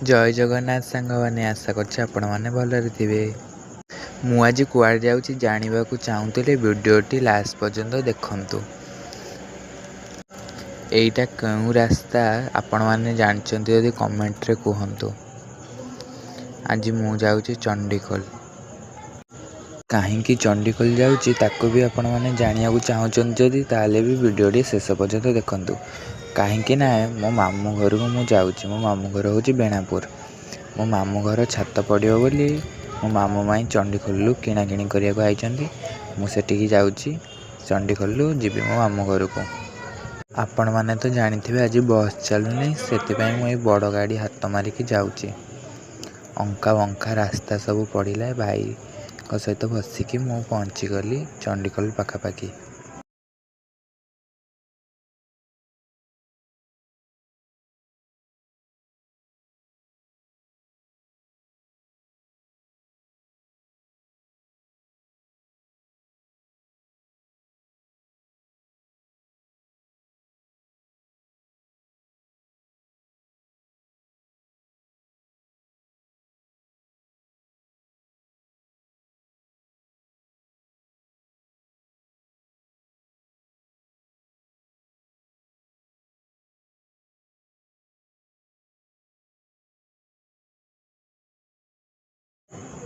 जय जगन्नाथ सांग मैंने आशा करछि आपण मैंने भलरे थे। मु आज कुआडे जाऊँगी जानवा चाहूले वीडियोटी लास्ट पर्यंत देखंतु। एईटा क्यों रास्ता आपण मैंने जानते यदि कमेंट रे कहतु। आज मु जाऊँगी चंडीखोल। कहीं चंडीखोल जाऊँगी ताको भी आपण मैंने जानिया चाहते जदि ताले भी वीडियोटी शेष पर्यंत देखंतु। कहीं ना मो मामू घर को मु जाऊँगी। मो मामू घर हूँ बेणापुर। मो मामू घर छात पड़ो बोली मो मामू माई चंडीखोलू किणाकिणी करने आइचंदी। मुझे जाऊँगी चंडीखोलू जीवी मो मामू घर को। आपण मैंने तो जानी आज बस चलुनी से मुझे बड़ गाड़ी हाथ मारिकी जाऊँगी। अंका बंका रास्ता सब पड़ा भाई सहित बसिकी मु पहुँचीगली चंडीखोल पाखापाखि।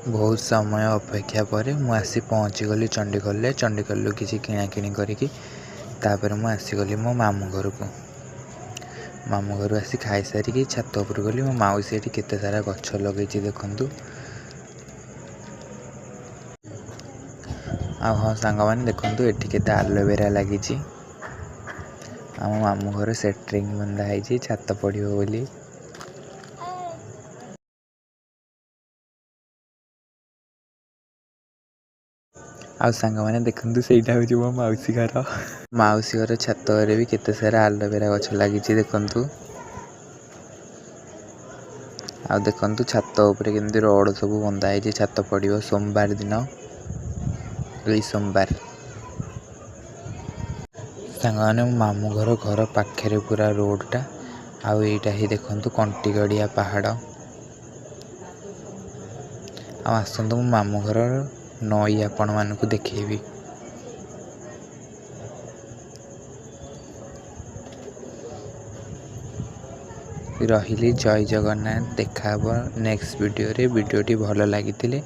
बहुत समय अपेक्षा पर मुझे पहुँचीगली चंडीखोल। चंडीखोल किसी किणाकिणी करिकी तापर मु आसीगली मो मामू घर को। मामू घर आसी खाई सारिकी छात उपर गली। मो माउसी एठी केते सारा गछ लगे देखंतु। हाँ सांग मैंने देखंतु एठी केते एलोवेरा लगी। आम मामू घर सेट्रिंग बंधा है छात पड़ो बोली। आउ सांग मैंने देखंतु सेटा हूँ मो माउसी घर। माउसी घर छात भी केते सारा एलोवेरा गछ लगी देखंतु। आ देखंतु छात उपरे केमती रोड सब बंधा है छात पड़ो सोमवार दिन। यही सोमवार सांग मामू घर पाखे पूरा रोडटा। आउ एटा ही देखंतु कंटीगड़िया पहाड़। आसतु मो मामू घर नई आपण मानकु देखेबी। रही जय जगन्नाथ। देखा नेक्स्ट वीडियो रे। वीडियोटी भल लगी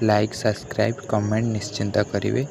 लाइक सब्सक्राइब कमेंट निश्चिंत करेंगे।